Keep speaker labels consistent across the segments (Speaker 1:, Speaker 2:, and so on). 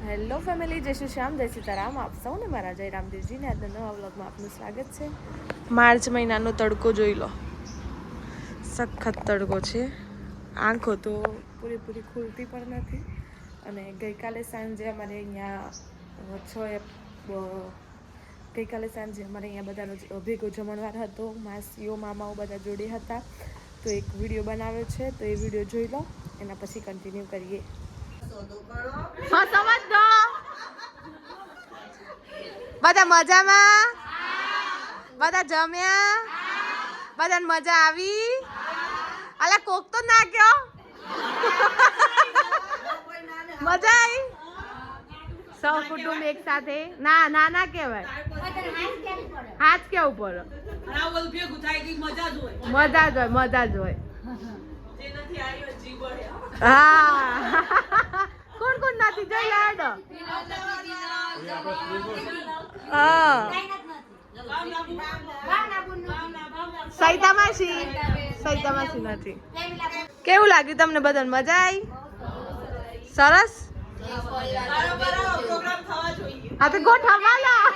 Speaker 1: Hello family, જય શ્રી શ્યામ, જય સીતારામ. આપ સૌને મારા જય રામદેવજીને આજના નવા વ્લોગમાં આપનું સ્વાગત છે. માર્ચ મહિનાનો તડકો જોઈ લો, સખત તડકો છે. આંખો તો પૂરેપૂરી ખુલતી પણ નથી. અને ગઈકાલે સાંજે અમારે અહીંયા બધાનો ભેગો જમણવાર હતો. માસીઓ મામાઓ બધા જોડે હતા, તો એક વિડીયો બનાવ્યો છે, તો એ વિડીયો જોઈ લો, એના પછી કન્ટિન્યુ કરીએ. હા, સમજ દો. બધા મજામાં? બધા જમ્યા? બધાને મજા આવી? અલા કોક તો ના કયો. મજા આવી? સૌ કુટુંબ એક સાથે? ના ના ના કહેવાય, હાથ કેવું પડે. મજા જ હોય. હા, કોણ કોણ નથી જોઈ લાડો? હા, સૈતા માસી નથી. કેવું લાગ્યું તમને બધાને? મજા આવી? સરસ. આ તો ગોઠવવાના.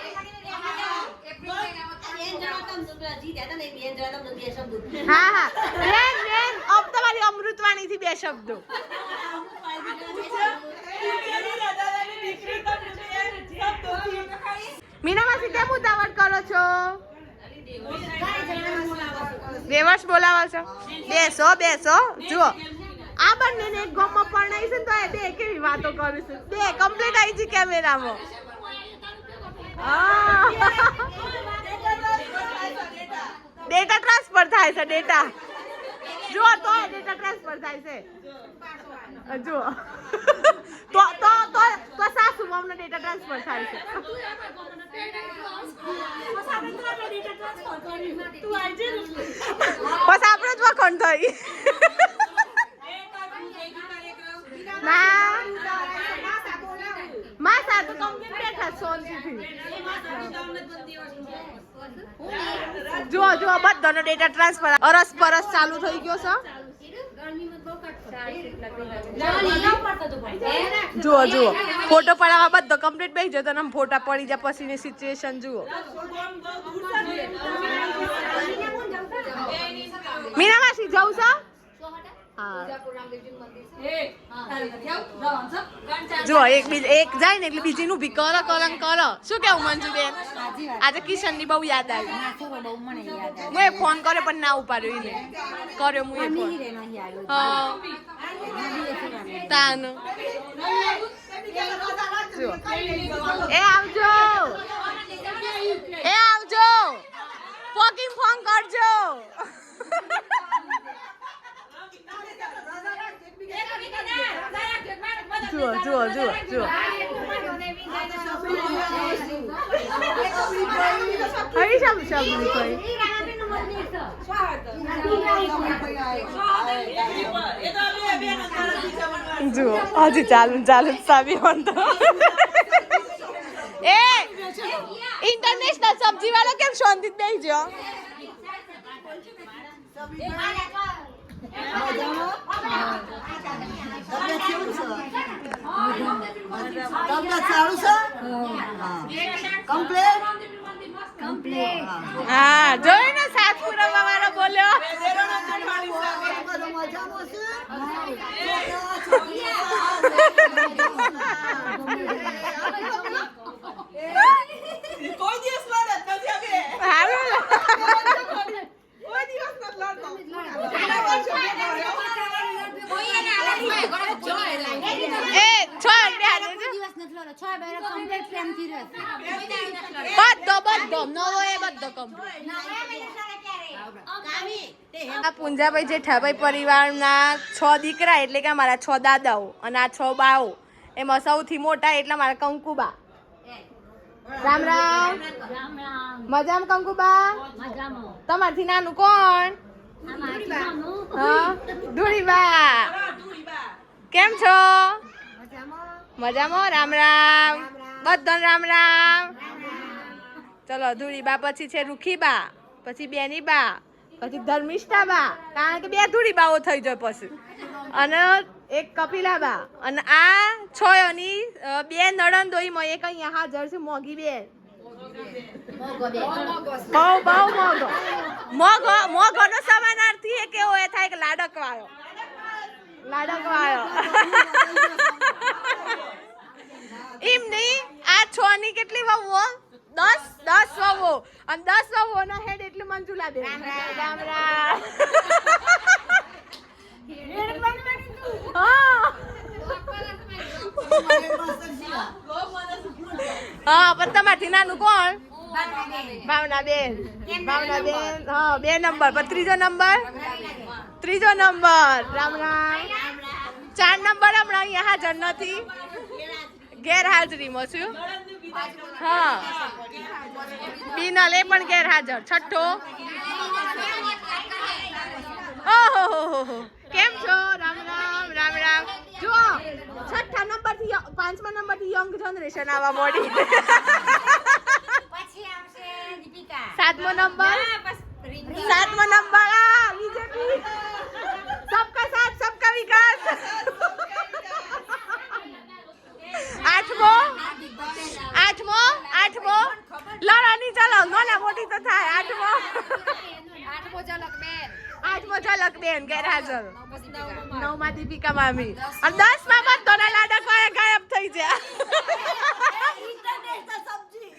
Speaker 1: હા હા, अब તમારી અમૃતવાણી થી બે શબ્દો. મીના માસી કેમ ઉતાવળ કરો છો? બેવર્ષ બોલાવો છો? બેસો. જુઓ, આ બંનેને એક ગોમમાં પરણાઈ છે ને, તો બે કેવી વાતો કરું છું. બે કમ્પ્લીટ આવી છે કેમેરામાં. ડેટા ટ્રાન્સફર થાય છે. ડેટા જુઓ, તો ડેટા ટ્રાન્સફર થાય છે. જુઓ, તો સાસુ મામનો ડેટા ટ્રાન્સફર થાય છે. બસ આપણે જ વખણ થઈ. ના માં સાથે કમ્પ્લીટ બેઠા શાંતિથી. જુઓ બધાનો ડેટા ટ્રાન્સફર અરસ પરસ ચાલુ થઈ ગયો છે. જુઓ ફોટો પડાવવા બધો કમ્પ્લીટ બેસી જતો, ને ફોટા પડી જાય પછીની સિચ્યુએશન જુઓ. મીના માસી જવું છે? જો એક જાય ને એટલે બીજી નું ભી કરો. શું કેવું મંજુબેન? આજે કિશન ની બહુ યાદ આવી. હું ફોન કર્યો પણ ના ઉપાડ્યો. એને કર્યો હું ફોન. તાન એ આવજો ફોકિંગ ફોન કરજો. જુઓ હજી ચાલુ સાબી વાંધો. એ ઇન્ટરનેશનલ સબ્જી વાળો કેમ શાંતિ દઈ જો? હા, જોયું ને સાતપુરા વાળો બોલ્યો. પુંજાભાઈ જેઠાભાઈ પરિવારના 6 દીકરા, એટલે કે અમારા 6 દાદાઓ અને આ 6 બાઓ. એમાં સૌથી મોટા એટલે મારા કંકુબા. રામ રામ. મજામાં કંકુબા? તમારથી નાનું કોણ? ધૂળીબા. કેમ છો? મજામાં. રામ રામ. બધા રામ રામ. ચલો, ધૂળીબા પછી છે રૂખીબા, પછી બેનીબા, પછી ધર્મિષ્ઠાબા, કારણ કે 2 ધૂળીબાઓ થઈ જાય પછી. અને એક કપિલાબા અને આ છોયોની બે નણંદોઈમાં એક અહીંયા હાજર છે મોગી બેન. બહુ મોગો નો સમાનાર્થી એ કેવો એ થાય કે લાડકવાયો. એમ નહીં, આ છ ની કેટલી વહુઓ? 10 વહુઓ અને 10 વહુઓ નો હેડ એટલે મંજુલા બેન. રામ રામ. હા પણ તમારથી નાનું કોણ? ભાવનાબેન. હા 2 નંબર. પણ ત્રીજો નંબર. રામ રામ. 4 નંબર હમણાં અહીંયા હાજર નથી, ગેરહાજરીમાં છું. હા બીનલ એ પણ ગેરહાજર. છઠ્ઠો. ઓહો કેમ છો? રામ રામ. જો 6થા નંબર થી 5મા નંબર થી યંગ જનરેશન આવવા મોડી.
Speaker 2: પછી આવશે દીપિકા.
Speaker 1: 7મો નંબર. બીજેપી. सबका साथ सबका विकास. 8મો. લડાની ચાલો નાના મોટી તો થાય. 8મો ઝલક બેન ગેરહાજર. 9માં દીપિકા મામી. અને 10માં બધોના લાડક ગાયબ થઈ ગયા. સબ્જી.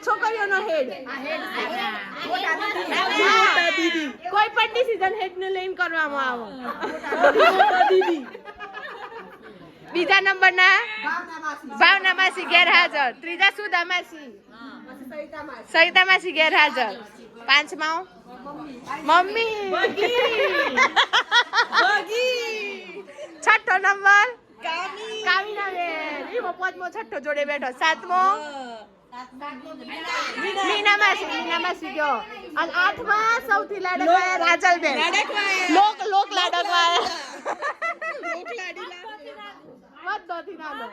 Speaker 1: છોકરીઓનો હેડ. કોઈ પણ ડિસિઝન હેડ ને લઈને કરવામાં આવે. બીજા નંબરના ભાવના માસી ગેરહાજર. ત્રીજા સુધા માસી. સવિતા માસી ગેરહાજર. 5મા મમ્મી. 6થો નંબર કામિના બેન. એવો 5મો 6થો જોડે બેઠો. 7મો મીના માસી ગયો. અને 8માં સૌથી લાડકવાયા રાજલ બેન. લોક લાડકવાયા. બધોથી નાનો.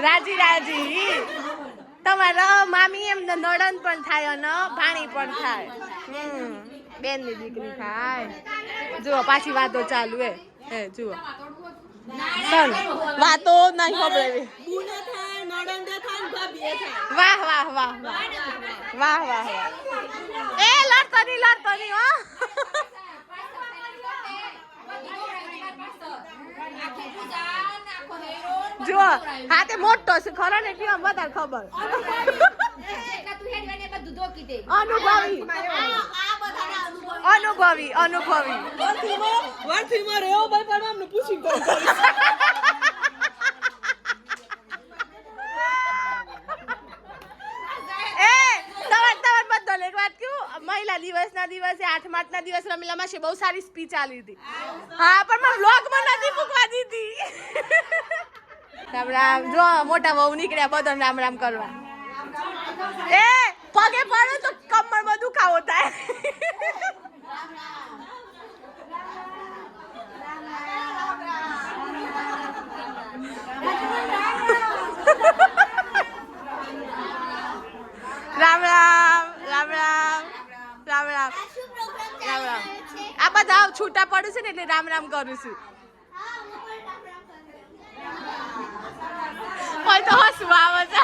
Speaker 1: રાજી. તમારા મામી એમ નડન પણ થાય અને ભાણી પણ થાય. બેન ની દીકરી થાય. જુઓ પાછી વાતો ચાલુ હે જુઓ વાતો નહીં ખબર. વાહ. એ લડતો નહીં હો. જો હા તે મોટો છે ખરો ને એટલે આમ વધારે ખબર. અનુભવી.
Speaker 3: વર્થીમાં રેવો ભાઈ પણ અમને પૂછી
Speaker 1: મહિલા દિવસના દિવસે 8 માર્ચના દિવસે રમીલા માસી બહુ સારી સ્પીચ આલી હતી. હા પણ મેં વ્લોગમાં નથી મૂકવા દીધી. રામ જો મોટા વહુ નીકળ્યા બધો રામ કરવા. એ પગે પડો તો કમરમાં દુખાવો થાય. રામ આ બધા છૂટા પડું છે ને એટલે રામ કરું છું. હોય તો હસવું આવે છે.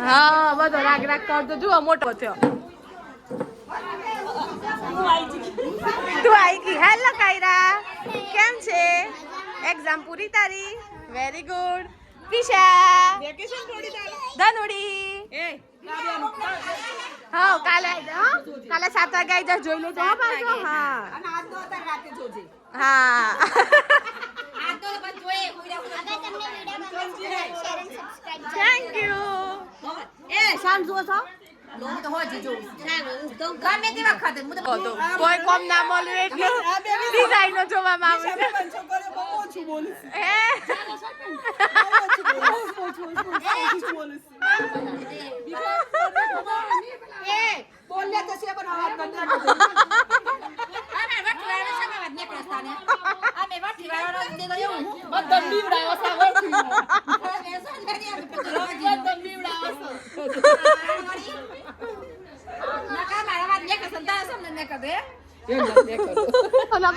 Speaker 1: હા બધો રાગ કરતો જુઓ મોટો થયો. તું આવી ગઈ. હેલો કાયરા, કેમ છે? એક્ઝામ પૂરી તારી? Very good. પિશા ધનુડી. હા કાલે 7 વાગે આવી જા. જોઈ લેજો પાછો. હા થેન્ક યુ. કોઈ કોમ ના મળ્યું એટલે ડિઝાઇનો જોવામાં આવે છે.
Speaker 3: ઓછું બોલીશ
Speaker 1: એ
Speaker 3: ઓછું બોલીશ બોલ્યા તો છે પણ અવાજ બંધ બધા બીવડાયો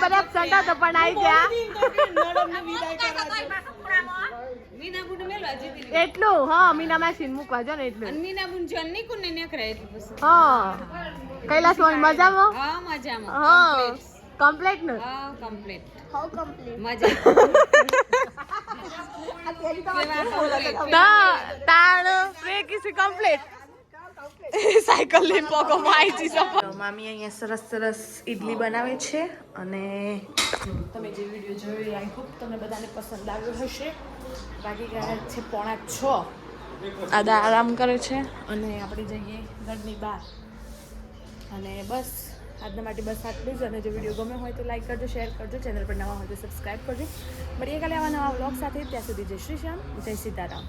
Speaker 1: બરાબર સંડા તો પણ આવી ગયા એટલું હા મીના માસી મૂકવા જો ને એટલું હા કૈલાસ મજામાં હા કમ્પ્લીટ નું તાણ પ્રે કિસી કમ્પ્લીટ સાયકલ લઈને પોકોમાં આવી છી સફર મામી અહીંયા સરસ સરસ ઈડલી બનાવે છે અને તમે જે વિડીયો જોયો આઈ હોપ તમને બધાને પસંદ આવ્યો હશે બાકી ગયા છે 5:45 આદા આરામ કરે છે અને આપણે જઈએ ઘરની બહાર અને બસ આજના માટે બસ આટલું જ અને જો વિડીયો ગમે હોય તો લાઈક કરજો શેર કરજો ચેનલ પર નવા હોય તો સબસ્ક્રાઈબ કરજો મળીએ કાલે આવા નવા વ્લોગ સાથે ત્યાં સુધી જય શ્રી શ્યામ જય સીતારામ